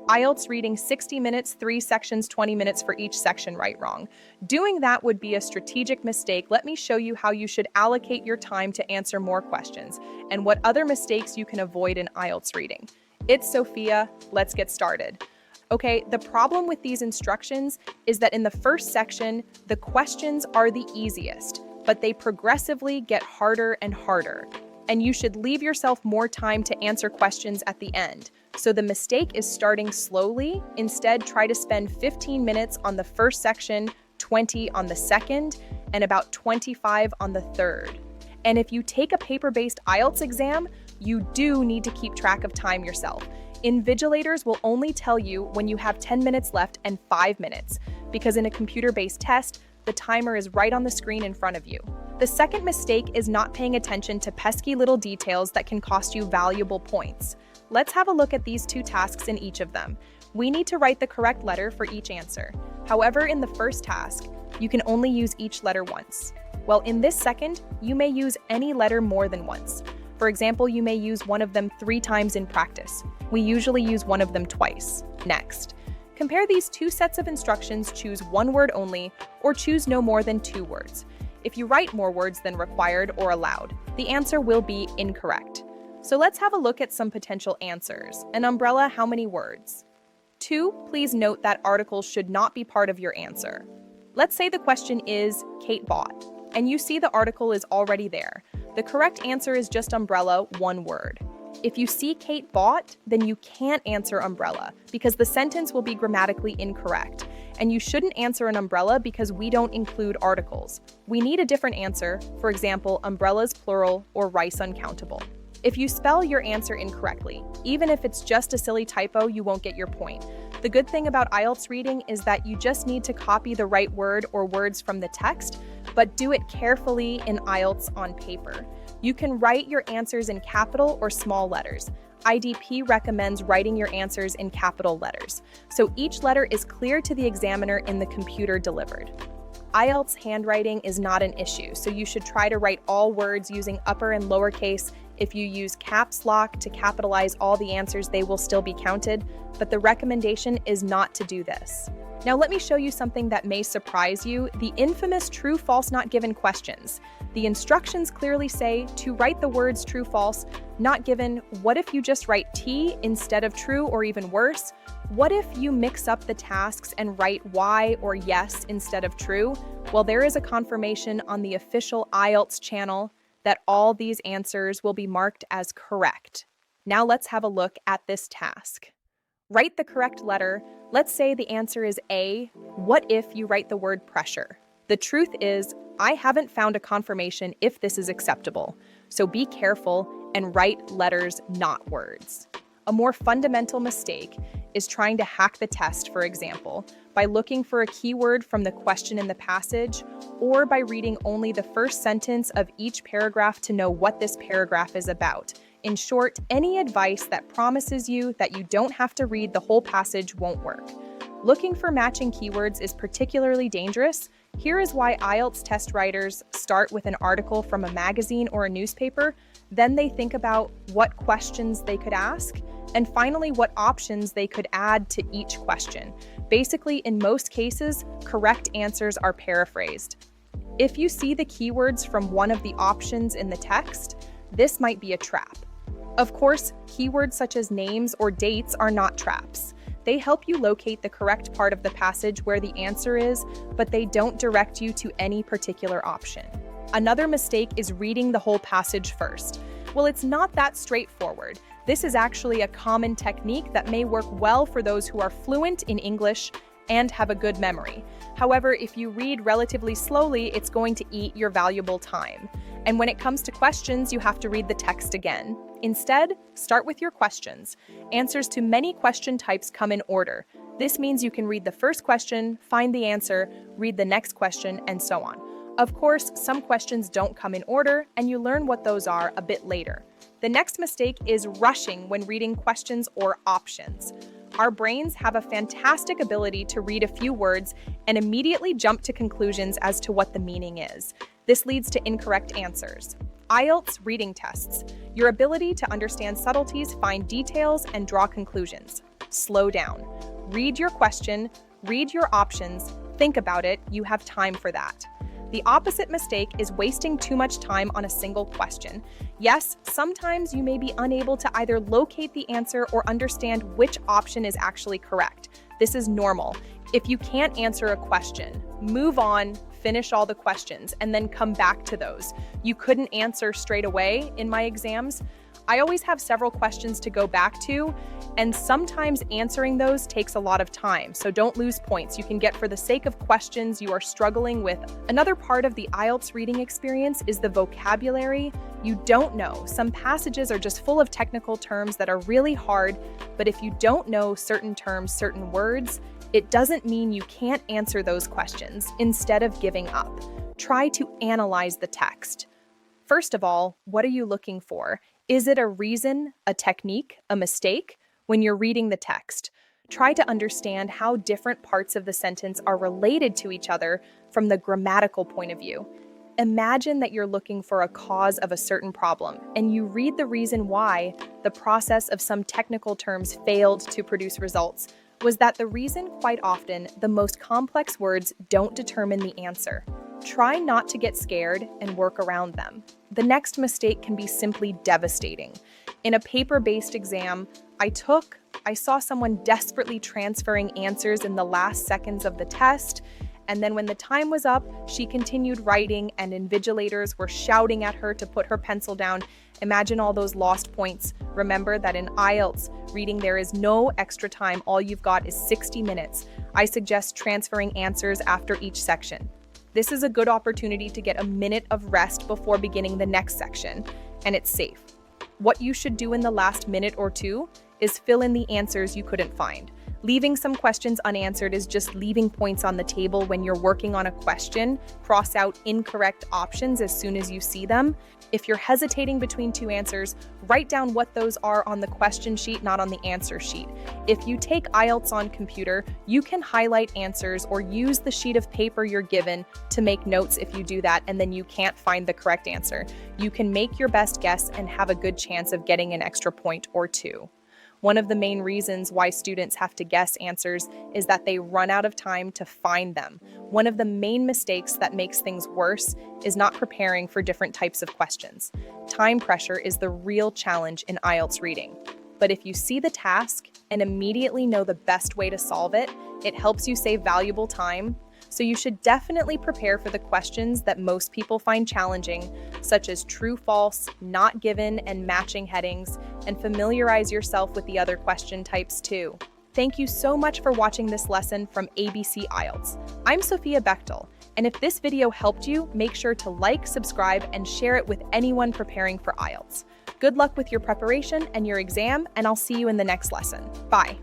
IELTS reading 60 minutes, 3 sections, 20 minutes for each section, right, wrong. Doing that would be a strategic mistake. Let me show you how you should allocate your time to answer more questions and what other mistakes you can avoid in IELTS reading. It's Sophia. Let's get started. Okay, the problem with these instructions is that in the first section, the questions are the easiest, but they progressively get harder and harder. And you should leave yourself more time to answer questions at the end. So the mistake is starting slowly. Instead, try to spend 15 minutes on the first section, 20 on the second, and about 25 on the third. And if you take a paper-based IELTS exam, you do need to keep track of time yourself. Invigilators will only tell you when you have 10 minutes left and 5 minutes, because in a computer-based test, the timer is right on the screen in front of you. The second mistake is not paying attention to pesky little details that can cost you valuable points. Let's have a look at these 2 tasks in each of them. We need to write the correct letter for each answer. However, in the first task, you can only use each letter once. Well, in this second, you may use any letter more than once. For example, you may use one of them 3 times in practice. We usually use one of them twice. Next, compare these 2 sets of instructions, choose 1 word only, or choose no more than 2 words. If you write more words than required or allowed, the answer will be incorrect. So let's have a look at some potential answers. An umbrella, how many words? 2, please note that articles should not be part of your answer. Let's say the question is, Kate bought, and you see the article is already there. The correct answer is just umbrella, 1 word. If you see Kate bought, then you can't answer umbrella because the sentence will be grammatically incorrect. And you shouldn't answer an umbrella because we don't include articles. We need a different answer, for example, umbrellas plural or rice uncountable. If you spell your answer incorrectly, even if it's just a silly typo, you won't get your point. The good thing about IELTS reading is that you just need to copy the right word or words from the text, but do it carefully in IELTS on paper. You can write your answers in capital or small letters. IDP recommends writing your answers in capital letters, so each letter is clear to the examiner in the computer delivered. IELTS handwriting is not an issue, so you should try to write all words using upper and lowercase. If you use caps lock to capitalize all the answers, they will still be counted, but the recommendation is not to do this. Now let me show you something that may surprise you, the infamous true, false, not given questions. The instructions clearly say to write the words true, false, not given. What if you just write T instead of true, or even worse? What if you mix up the tasks and write Y or yes instead of true? Well, there is a confirmation on the official IELTS channel that all these answers will be marked as correct. Now let's have a look at this task. Write the correct letter. Let's say the answer is A. What if you write the word pressure? The truth is, I haven't found a confirmation if this is acceptable, so be careful and write letters, not words. A more fundamental mistake is trying to hack the test, for example, by looking for a keyword from the question in the passage, or by reading only the first sentence of each paragraph to know what this paragraph is about. In short, any advice that promises you that you don't have to read the whole passage won't work. Looking for matching keywords is particularly dangerous. Here is why IELTS test writers start with an article from a magazine or a newspaper, then they think about what questions they could ask, and finally what options they could add to each question. Basically, in most cases, correct answers are paraphrased. If you see the keywords from one of the options in the text, this might be a trap. Of course, keywords such as names or dates are not traps. They help you locate the correct part of the passage where the answer is, but they don't direct you to any particular option. Another mistake is reading the whole passage first. Well, it's not that straightforward. This is actually a common technique that may work well for those who are fluent in English and have a good memory. However, if you read relatively slowly, it's going to eat your valuable time. And when it comes to questions, you have to read the text again. Instead, start with your questions. Answers to many question types come in order. This means you can read the first question, find the answer, read the next question, and so on. Of course, some questions don't come in order, and you learn what those are a bit later. The next mistake is rushing when reading questions or options. Our brains have a fantastic ability to read a few words and immediately jump to conclusions as to what the meaning is. This leads to incorrect answers. IELTS reading tests your ability to understand subtleties, find details, and draw conclusions. Slow down. Read your question, read your options, think about it, you have time for that. The opposite mistake is wasting too much time on a single question. Yes, sometimes you may be unable to either locate the answer or understand which option is actually correct. This is normal. If you can't answer a question, move on, finish all the questions, and then come back to those. You couldn't answer straight away in my exams. I always have several questions to go back to, and sometimes answering those takes a lot of time, so don't lose points you can get for the sake of questions you are struggling with. Another part of the IELTS reading experience is the vocabulary you don't know. Some passages are just full of technical terms that are really hard, but if you don't know certain terms, certain words, it doesn't mean you can't answer those questions instead of giving up. Try to analyze the text. First of all, what are you looking for? Is it a reason, a technique, a mistake? When you're reading the text, try to understand how different parts of the sentence are related to each other from the grammatical point of view. Imagine that you're looking for a cause of a certain problem, and you read the reason why the process of some technical terms failed to produce results. Was that the reason? Quite often, the most complex words don't determine the answer. Try not to get scared and work around them. The next mistake can be simply devastating. In a paper-based exam I saw someone desperately transferring answers in the last seconds of the test, and then when the time was up, she continued writing and invigilators were shouting at her to put her pencil down. Imagine all those lost points. Remember that in IELTS reading there is no extra time. All you've got is 60 minutes. I suggest transferring answers after each section. This is a good opportunity to get a minute of rest before beginning the next section, and it's safe. What you should do in the last minute or two is fill in the answers you couldn't find. Leaving some questions unanswered is just leaving points on the table when you're working on a question. Cross out incorrect options as soon as you see them. If you're hesitating between two answers, write down what those are on the question sheet, not on the answer sheet. If you take IELTS on computer, you can highlight answers or use the sheet of paper you're given to make notes if you do that and then you can't find the correct answer. You can make your best guess and have a good chance of getting an extra point or two. One of the main reasons why students have to guess answers is that they run out of time to find them. One of the main mistakes that makes things worse is not preparing for different types of questions. Time pressure is the real challenge in IELTS reading. But if you see the task and immediately know the best way to solve it, it helps you save valuable time. So you should definitely prepare for the questions that most people find challenging, such as true, false, not given, and matching headings, and familiarize yourself with the other question types too. Thank you so much for watching this lesson from ABC IELTS. I'm Sophia Bechtel, and if this video helped you, make sure to like, subscribe, and share it with anyone preparing for IELTS. Good luck with your preparation and your exam, and I'll see you in the next lesson. Bye.